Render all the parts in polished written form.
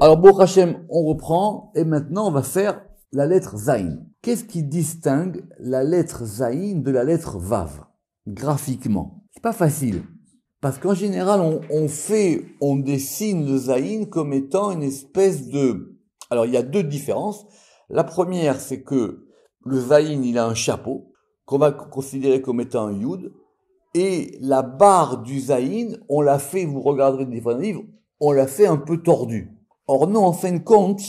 Alors, Baruch Hashem, on reprend, et maintenant on va faire la lettre Zayin. Qu'est-ce qui distingue la lettre Zayin de la lettre Vav, graphiquement? C'est pas facile, parce qu'en général, on dessine le Zayin comme étant une espèce de... Alors, il y a deux différences. La première, c'est que le Zayin, il a un chapeau, qu'on va considérer comme étant un Yud, et la barre du Zayin, on l'a fait, vous regarderez des fois dans le livre, on l'a fait un peu tordue. Or non, en fin de compte,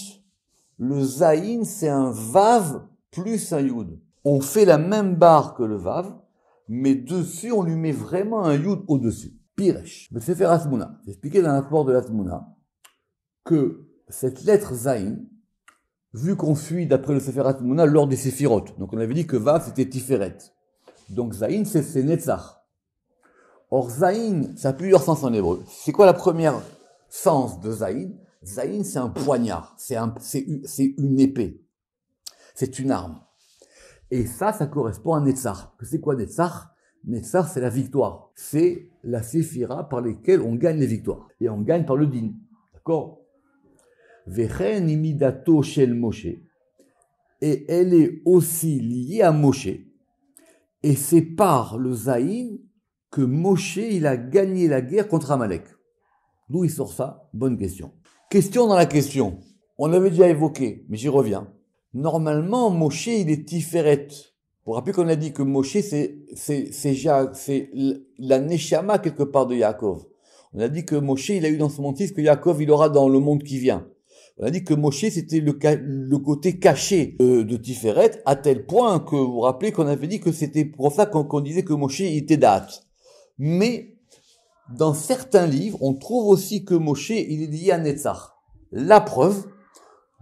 le Zayin, c'est un Vav plus un Yud. On fait la même barre que le Vav, mais dessus, on lui met vraiment un Yud au-dessus. Piresh. Le Sefer Atmuna. J'ai expliqué dans l'apport de l'Atmuna que cette lettre Zayin, vu qu'on suit d'après le Sefer Atmuna l'ordre des Séphirot, donc on avait dit que Vav c'était Tiferet. Donc Zayin, c'est Netzach. Or Zayin, ça a plusieurs sens en hébreu. C'est quoi la première sens de Zayin? Zayin, c'est un poignard, c'est une épée, c'est une arme. Et ça correspond à Netzach. C'est quoi Netzach? Netzach, c'est la victoire. C'est la séphira par lesquelles on gagne les victoires. Et on gagne par le din. D'accord? Vechen imidato shel Moshe. Et elle est aussi liée à Moshe. Et c'est par le Zayin que Moshe, il a gagné la guerre contre Amalek. D'où il sort ça? Bonne question. Question dans la question. On l'avait déjà évoqué, mais j'y reviens. Normalement, Moshe, il est Tiferet. Vous vous rappelez qu'on a dit que Moshe, c'est la Neshama quelque part de Yaakov. On a dit que Moshe, il a eu dans son monde ce que Yaakov, il aura dans le monde qui vient. On a dit que Moshe, c'était le côté caché de Tiferet, à tel point que vous vous rappelez qu'on avait dit que c'était pour ça qu'on disait que Moshe, il était date. Mais, dans certains livres, on trouve aussi que Moshe, il est lié à Netzach. La preuve,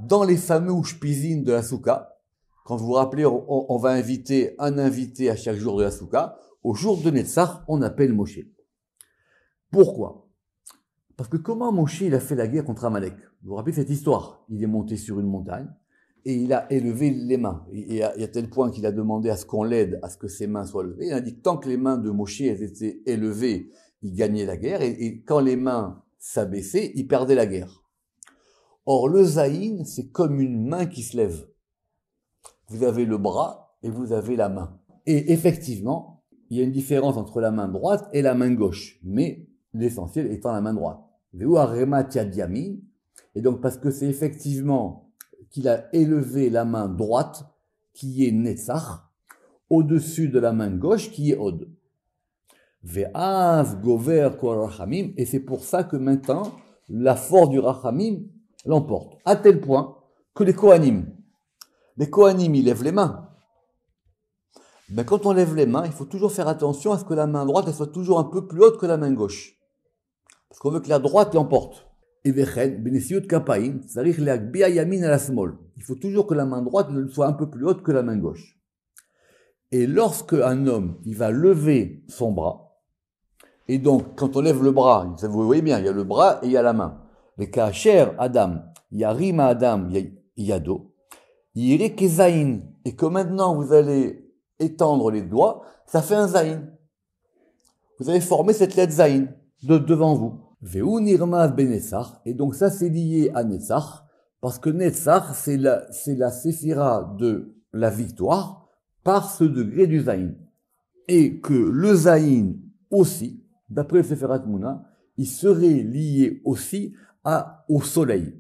dans les fameux Ushpizin de la Souka, quand vous vous rappelez, on va inviter un invité à chaque jour de la Souka, au jour de Netzach, on appelle Moshe. Pourquoi? Parce que comment Moshe, il a fait la guerre contre Amalek? Vous vous rappelez cette histoire? Il est monté sur une montagne, et il a élevé les mains. Et à tel point qu'il a demandé à ce qu'on l'aide, à ce que ses mains soient levées. Il a dit que tant que les mains de Moshe étaient élevées, il gagnait la guerre, et quand les mains s'abaissaient, il perdait la guerre. Or, le Zayin, c'est comme une main qui se lève. Vous avez le bras et vous avez la main. Et effectivement, il y a une différence entre la main droite et la main gauche, mais l'essentiel étant la main droite. Veu arema yad yamin, et donc parce que c'est effectivement qu'il a élevé la main droite, qui est Netzach, au-dessus de la main gauche, qui est Od. Ve'az gover kol rachamim, et c'est pour ça que maintenant, la force du rachamim l'emporte. À tel point que les Kohanim, ils lèvent les mains. Mais quand on lève les mains, il faut toujours faire attention à ce que la main droite, elle soit toujours un peu plus haute que la main gauche. Parce qu'on veut que la droite l'emporte. Et vechen, benesiut kapaim, tzarich leagbiya yamin ala smol. Il faut toujours que la main droite soit un peu plus haute que la main gauche. Et lorsque un homme, il va lever son bras, et donc, quand on lève le bras, vous voyez bien, il y a le bras et il y a la main. Le kacher Adam, yarima Adam yado, yire kezayin. Et que maintenant vous allez étendre les doigts, ça fait un zayin. Vous avez formé cette lettre zayin devant vous. Veu nirmaz benetzach. Et donc ça c'est lié à Netzach, parce que Netzach c'est la séphira de la victoire par ce degré du zayin. Et que le zayin aussi, d'après le Sefer Atmuna, il serait lié aussi au soleil.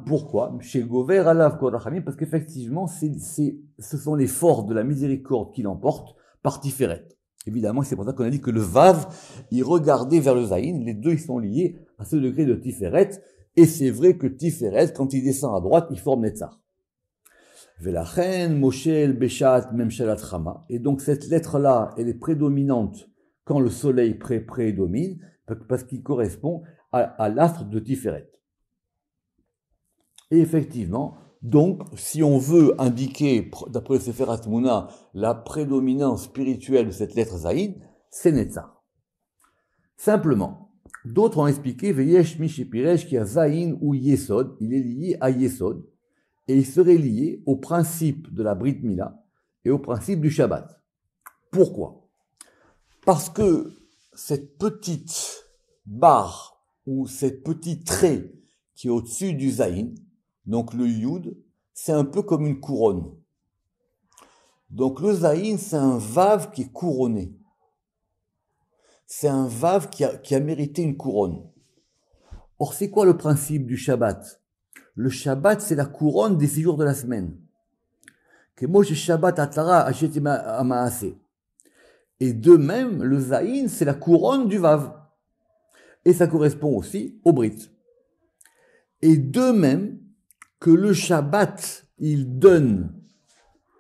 Pourquoi? Parce qu'effectivement, ce sont les forces de la miséricorde qui l'emportent par Tiferet. Évidemment, c'est pour ça qu'on a dit que le Vav, il regardait vers le Zayin. Les deux, ils sont liés à ce degré de Tiferet. Et c'est vrai que Tiferet, quand il descend à droite, il forme Netzach. Et donc cette lettre-là, elle est prédominante quand le soleil prédomine, parce qu'il correspond à l'astre de Tiferet. Et effectivement, donc, si on veut indiquer, d'après le Sefer Atmuna, la prédominance spirituelle de cette lettre Zayin, c'est Netzach. Simplement, d'autres ont expliqué, Veyesh Mishipiresh, qui a Zayin ou Yesod, il est lié à Yesod, et il serait lié au principe de la Brit Mila et au principe du Shabbat. Pourquoi? Parce que cette petite barre ou cette petit trait qui est au-dessus du zayin, donc le yud, c'est un peu comme une couronne. Donc le zayin, c'est un vav qui est couronné. C'est un vav qui a mérité une couronne. Or, c'est quoi le principe du Shabbat? Le Shabbat, c'est la couronne des 6 jours de la semaine. Que moi, Shabbat atara acheti ma'ase. Et de même, le zayin, c'est la couronne du vav. Et ça correspond aussi au brit. Et de même que le Shabbat, il donne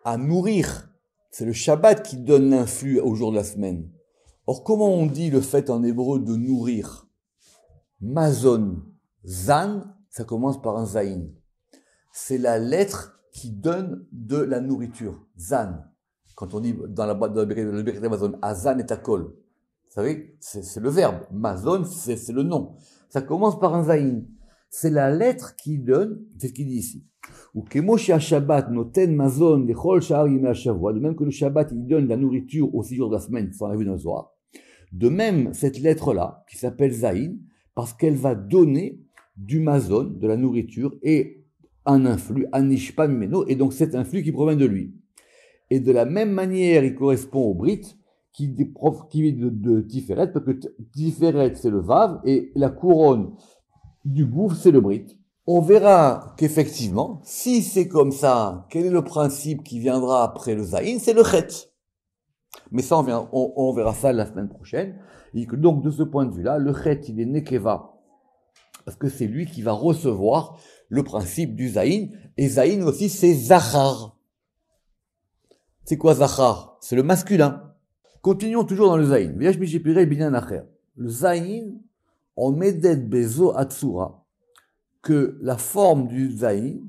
à nourrir. C'est le Shabbat qui donne l'influx au jour de la semaine. Or, comment on dit le fait en hébreu de nourrir? Mazon, zan, ça commence par un zayin. C'est la lettre qui donne de la nourriture. Zan. Quand on dit dans la boîte de la Birkat Mazon, azan et akol. Vous savez, c'est le verbe. Mazon, c'est le nom. Ça commence par un zayin. C'est la lettre qui donne, c'est ce qu'il dit ici. Ou kemoshi Shabbat noten mazon lechol sha'ar yimei hashavua. De même que le Shabbat, il donne la nourriture aux 6 jours de la semaine, ça on a vu dans le Zohar. De même, cette lettre-là, qui s'appelle zayin, parce qu'elle va donner du mazon, de la nourriture, et un influx, anishpa mimeno, et donc cet influx qui provient de lui. Et de la même manière, il correspond au brit, qui est de Tiferet, parce que Tiferet, c'est le vav, et la couronne du gouffre, c'est le brit. On verra qu'effectivement, si c'est comme ça, quel est le principe qui viendra après le zayin? C'est le chet. Mais ça, on verra ça la semaine prochaine. Et que donc, de ce point de vue-là, le chet, il est nekeva. Parce que c'est lui qui va recevoir le principe du zayin. Et zayin aussi, c'est zachar. C'est quoi zachar? C'est le masculin. Continuons toujours dans le zayin. Le zayin, on medet bezo atsura, que la forme du zayin,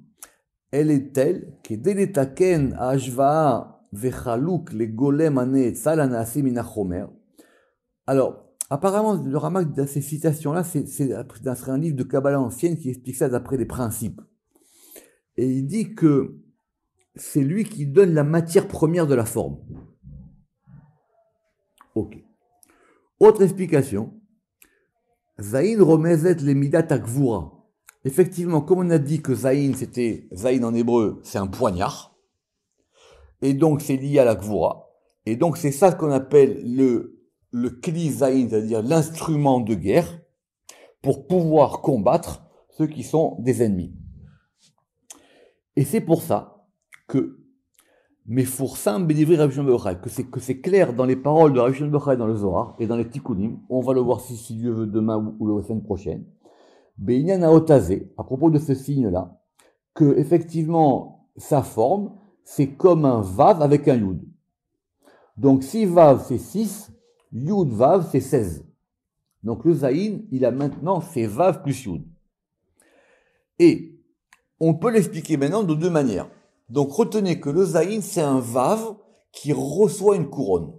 elle est telle que deletaken ashva'a vechaluk le golem aneetzal anasi min hachomer. Alors, apparemment, le Ramak dans ces citations-là, c'est un livre de Kabbalah ancienne qui explique ça d'après les principes. Et il dit que c'est lui qui donne la matière première de la forme. Ok. Autre explication. Zayin romezet le midat akvura. Effectivement, comme on a dit que zayin, zayin en hébreu, c'est un poignard. Et donc, c'est lié à la gvura. Et donc, c'est ça qu'on appelle le kli zayin, c'est-à-dire l'instrument de guerre, pour pouvoir combattre ceux qui sont des ennemis. Et c'est pour ça que Mefoursan Bédivri Rav Shimon Bar Yochai, que c'est clair dans les paroles de Rav Shimon Bar Yochai dans le Zohar et dans les Tikkunim, on va le voir si Dieu veut demain ou la semaine prochaine, Beïnyan Aotazé, à propos de ce signe-là, que effectivement sa forme, c'est comme un Vav avec un Yud. Donc si Vav c'est 6, Yud Vav c'est 16. Donc le Zayin, il a maintenant ses Vav plus Yud. Et on peut l'expliquer maintenant de deux manières. Donc retenez que le Zayin, c'est un Vav qui reçoit une couronne.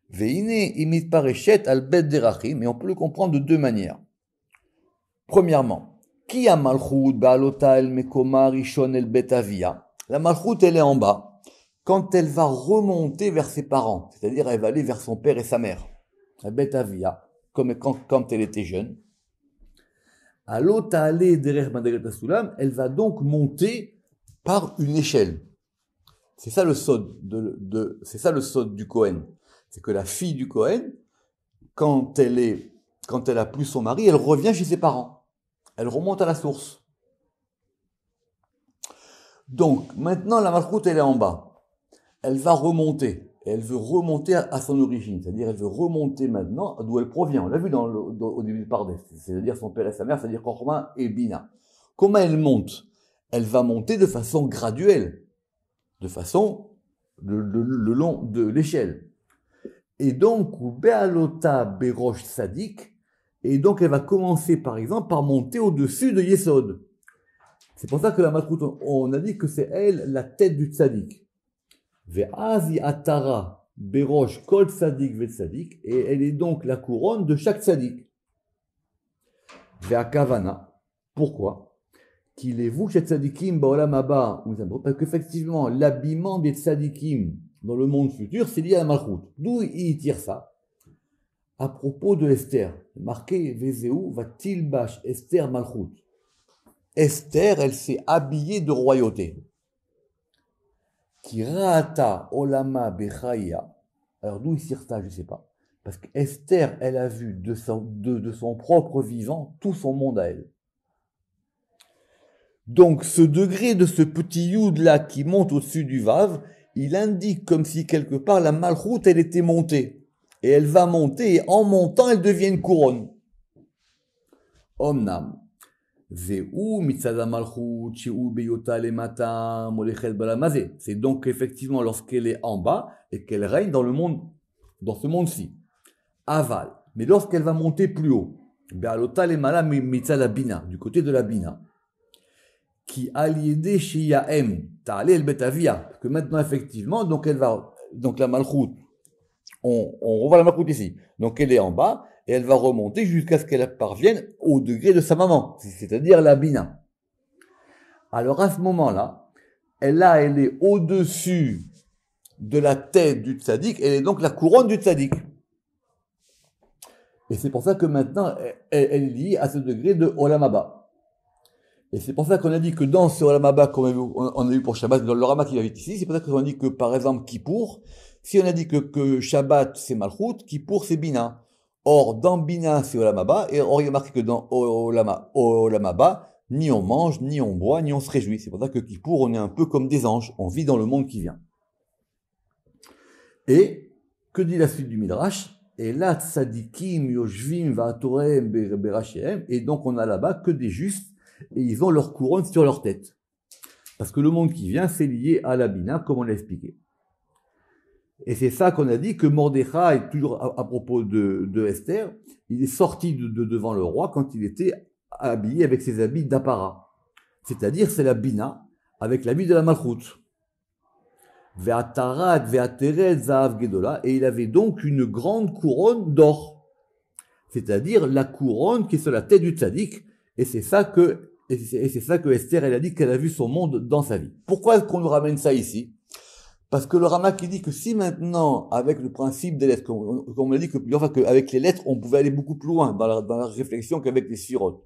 Veine imit parechet al bet derachim, mais on peut le comprendre de deux manières. Premièrement, qui a malchut ba'alota el mekoma rishon el bet avia? La malchut, elle est en bas. Quand elle va remonter vers ses parents, c'est-à-dire elle va aller vers son père et sa mère, el bet avia, comme quand elle était jeune. Alota ale derech maderet asulam, elle va donc monter par une échelle. C'est ça le sod c'est ça le sod du Kohen. C'est que la fille du Kohen, quand elle a plus son mari, elle revient chez ses parents. Elle remonte à la source. Donc, maintenant, la malchoute, elle est en bas. Elle va remonter. Et elle veut remonter à son origine. C'est-à-dire, elle veut remonter maintenant d'où elle provient. On l'a vu au début du Pardès. C'est-à-dire son père et sa mère, c'est-à-dire Korma et Bina. Comment elle monte? Elle va monter de façon graduelle. De façon le long de l'échelle. Et donc, Be'alota Berosh Sadik, et donc elle va commencer par exemple par monter au-dessus de Yesod. C'est pour ça que la Malchut, on a dit que c'est elle la tête du Tzadik. Ve'azi Atara Berosh Kol Tzadik Ve'Tzadik, et elle est donc la couronne de chaque Tzadik. Ve'akavana. Pourquoi? Qu'il est vous chez Tzadikim Ba'olam Haba, parce qu'effectivement l'habillement des Tzadikim dans le monde futur, c'est lié à la Malchut. D'où il tire ça? à propos de Esther. Marqué Vezeu va tilbash Esther Malchut. Esther, elle s'est habillée de royauté. Qui rata olama bechaya. Alors d'où il tire ça, je ne sais pas. Parce qu'Esther, elle a vu de son propre vivant tout son monde à elle. Donc ce degré de ce petit yud là qui monte au-dessus du vav, il indique comme si quelque part la malchoute elle était montée. Et elle va monter et en montant elle devient une couronne. Omnam. C'est donc effectivement lorsqu'elle est en bas et qu'elle règne dans le monde, dans ce monde-ci. Aval. Mais lorsqu'elle va monter plus haut, du côté de la bina, qui aliédé chez Yahem, ta'ale el betavia, parce que maintenant effectivement, donc elle va, donc la malchoute, on revoit la malchoute ici, donc elle est en bas, et elle va remonter jusqu'à ce qu'elle parvienne au degré de sa maman, c'est-à-dire la bina. Alors à ce moment-là, elle est au-dessus de la tête du tzaddik, elle est donc la couronne du tzaddik. Et c'est pour ça que maintenant, elle est liée à ce degré de Olam Haba. Et c'est pour ça qu'on a dit que dans ce Olam Haba qu'on a vu pour Shabbat, dans le Rama qu'il avait ici, c'est pour ça qu'on a dit que par exemple Kippour, si on a dit que Shabbat c'est Malchut, Kippour c'est Bina. Or dans Bina c'est Olam Haba, et or il est marqué que dans Olam Haba, ni on mange, ni on boit, ni on se réjouit. C'est pour ça que Kippour on est un peu comme des anges, on vit dans le monde qui vient. Et que dit la suite du Midrash? Et là, tzadikim, yoshvim, va'atorem, berachem, et donc on a là-bas que des justes, et ils ont leur couronne sur leur tête. Parce que le monde qui vient, c'est lié à la Bina, comme on l'a expliqué. Et c'est ça qu'on a dit que Mordechai, toujours à propos de Esther, il est sorti de devant le roi quand il était habillé avec ses habits d'apparat. C'est-à-dire, c'est la Bina, avec l'habit de la Malchut. Ve'atarat, ve'ateret, za'av gedola, et il avait donc une grande couronne d'or. C'est-à-dire la couronne qui est sur la tête du tzaddik, et c'est ça que Esther, elle a dit qu'elle a vu son monde dans sa vie. Pourquoi est-ce qu'on nous ramène ça ici? Parce que le Rama qui dit que si maintenant, avec le principe des lettres, comme on l'a dit qu'avec les lettres, on pouvait aller beaucoup plus loin dans la réflexion qu'avec les sirotes.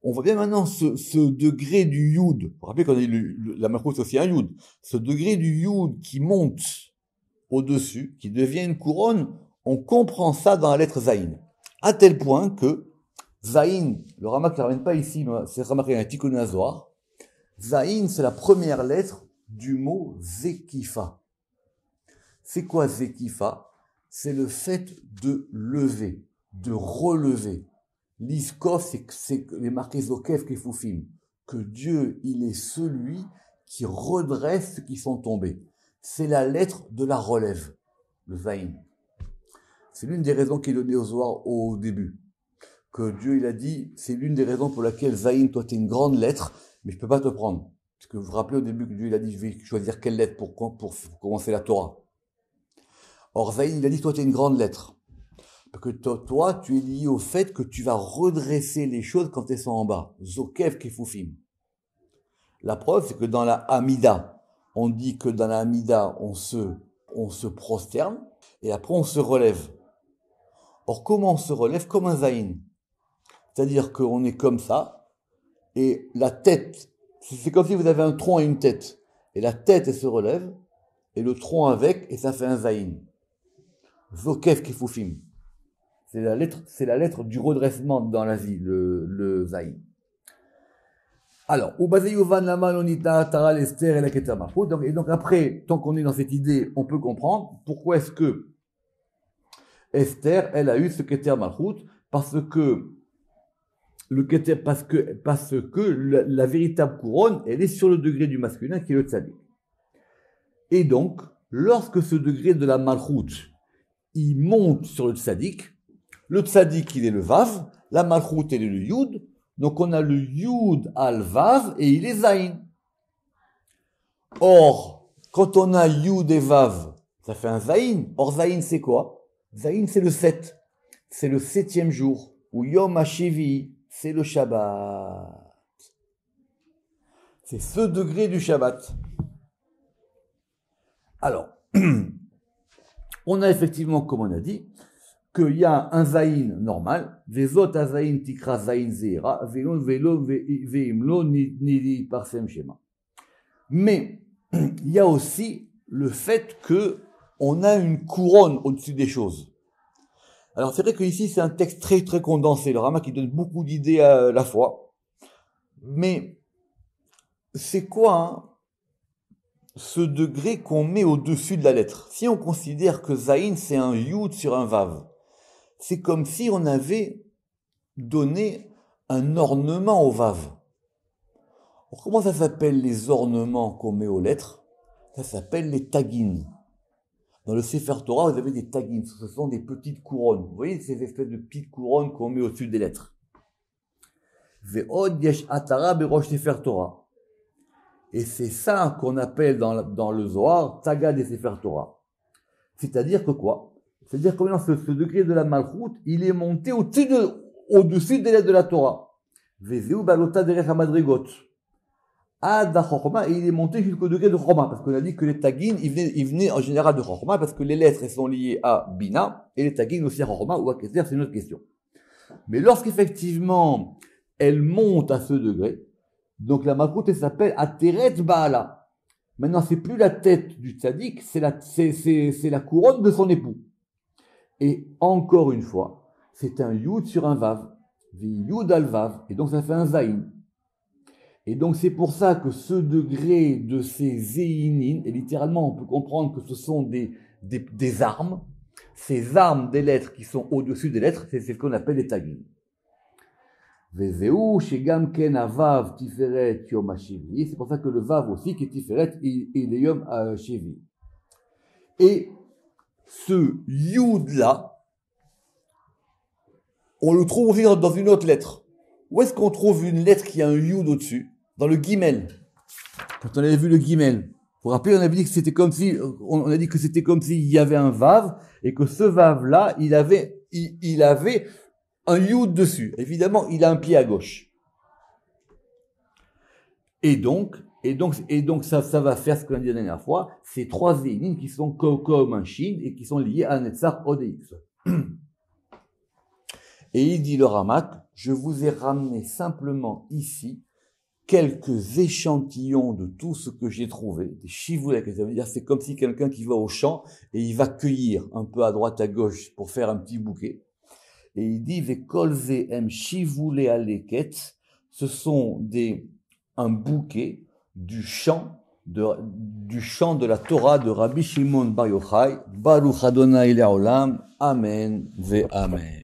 On voit bien maintenant ce degré du yud. Vous vous rappelez qu'on a dit la malchut c'est aussi un yud. Ce degré du yud qui monte au-dessus, qui devient une couronne, on comprend ça dans la lettre Zayin. À tel point que Zayin, le Rama qui ne ramène pas ici, c'est le Rama qui a un Tikkun Hazohar. Zayin, c'est la première lettre du mot Zekifa. C'est quoi Zekifa? C'est le fait de lever, de relever. L'Iskov, c'est les marqués Zokev Kefufim. Que Dieu, il est celui qui redresse ceux qui sont tombés. C'est la lettre de la relève, le Zayin. C'est l'une des raisons qu'il a donné au Zohar au début. Que Dieu, il a dit, c'est l'une des raisons pour laquelle Zayin, toi, t'es une grande lettre, mais je peux pas te prendre. Parce que vous vous rappelez au début que Dieu, il a dit, je vais choisir quelle lettre pour commencer la Torah. Or, Zayin, il a dit, toi, t'es une grande lettre. Parce que toi, tu es lié au fait que tu vas redresser les choses quand elles sont en bas. Zokev Kefufim. La preuve, c'est que dans la Hamida, on dit que dans la Hamida, on se prosterne, et après on se relève. Or, comment on se relève? Comme un Zayin. C'est-à-dire qu'on est comme ça, et la tête, c'est comme si vous avez un tronc et une tête. Et la tête, elle se relève, et le tronc avec, et ça fait un Zayin. Zokev Kefufim. C'est la lettre du redressement dans la vie, le Zayin. Alors, et donc après, tant qu'on est dans cette idée, on peut comprendre pourquoi est-ce que Esther, elle a eu ce Keter Malchut, parce que la véritable couronne, elle est sur le degré du masculin qui est le tzaddik. Et donc, lorsque ce degré de la Malchut, il monte sur le tzaddik, il est le vav, la malchut, elle est le yud, donc on a le yud al vav et il est zayin. Or, quand on a yud et vav, ça fait un zayin. Or, zayin, c'est quoi? Zayin, c'est le 7. C'est le 7e jour. Ou yom hashivi, c'est le Shabbat. C'est ce degré du Shabbat. Alors, on a effectivement, comme on a dit, qu'il y a un zaïn normal, vezot azaïn tikra zaïn zeira, velon velo veimlo ni parsem shema. Mais il y a aussi le fait que on a une couronne au-dessus des choses. Alors c'est vrai que ici c'est un texte très très condensé, le Rama qui donne beaucoup d'idées à la fois. Mais c'est quoi ce degré qu'on met au-dessus de la lettre? Si on considère que zaïn c'est un yud sur un vav, c'est comme si on avait donné un ornement au vav. Alors, comment ça s'appelle les ornements qu'on met aux lettres? Ça s'appelle les tagines. Dans le Sefer Torah, vous avez des tagines. Ce sont des petites couronnes. Vous voyez ces espèces de petites couronnes qu'on met au-dessus des lettres. Ve'od yesh atara berosh Sefer Torah. Et c'est ça qu'on appelle dans le Zohar taga des Sefer Torah. C'est-à-dire que quoi? C'est-à-dire que maintenant, ce degré de la malchoute, il est monté au-dessus des lettres de la Torah. Vezeu balota derech hamadrigot. Ad Chorma, et il est monté jusqu'au degré de Chorma, parce qu'on a dit que les tagines, ils venaient en général de Chorma, parce que les lettres, elles sont liées à Bina, et les tagines aussi à Chorma ou à Keter, c'est une autre question. Mais lorsqu'effectivement, elles montent à ce degré, donc la malchoute, elle s'appelle Ateret Baala. Maintenant, c'est plus la tête du tzaddik, c'est la couronne de son époux. Et encore une fois, c'est un yud sur un vav, yud al vav, et donc ça fait un zaïn. Et donc c'est pour ça que ce degré de ces zéinines, et littéralement on peut comprendre que ce sont des armes, ces armes des lettres qui sont au-dessus des lettres, c'est ce qu'on appelle les tagines. Vezeu shegam ken avav tiferet yom hashevi, c'est pour ça que le vav aussi qui est tiferet, il est yom hashevi. Et ce yud là, on le trouve aussi dans une autre lettre. Où est-ce qu'on trouve une lettre qui a un yud au-dessus? Dans le guimel. Quand on avait vu le guimel. Vous vous rappelez, on avait dit que c'était comme si, il y avait un vav, et que ce vav-là, il avait un yud dessus. Évidemment, il a un pied à gauche. Et donc, ça va faire ce qu'on a dit la dernière fois, ces trois zénines qui sont comme un shin, et qui sont liés à Netzach Odeix. Et il dit le Ramak, je vous ai ramené simplement ici quelques échantillons de tout ce que j'ai trouvé, des chivoulek, ça veut dire c'est comme si quelqu'un qui va au champ et il va cueillir un peu à droite à gauche pour faire un petit bouquet. Et il dit vekolze em chivoulé aleket, ce sont un bouquet du chant de la Torah de Rabbi Shimon Bar Yochai, Baruch Adonai Le'olam, Amen ve Amen.